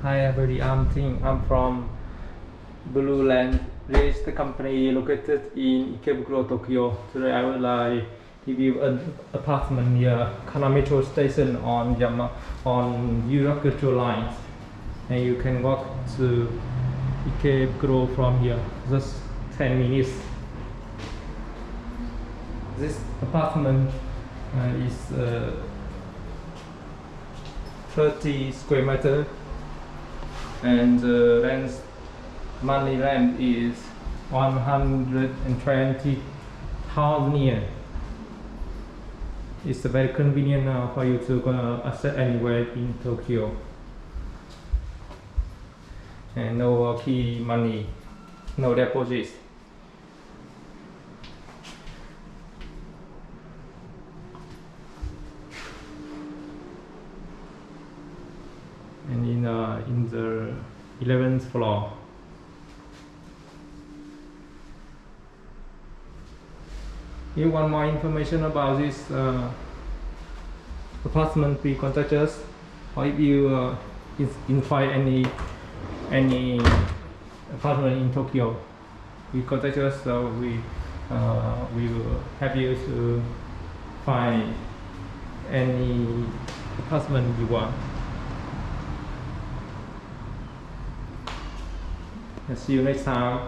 Hi everybody, I'm from Blue Land registered company located in Ikebukuro, Tokyo. Today I would like give you an apartment near Kanamecho station on Yurakucho lines, and you can walk to Ikebukuro from here, just 10 minutes. This apartment is 30 square meter, and the monthly rent is 120,000 yen. It's very convenient for you to access anywhere in Tokyo, and no key money, no deposits. And in the 11th floor. If you want more information about this apartment, please contact us. Or if you find any apartment in Tokyo, we contact us. So we will help you to find any apartment you want. See you next time.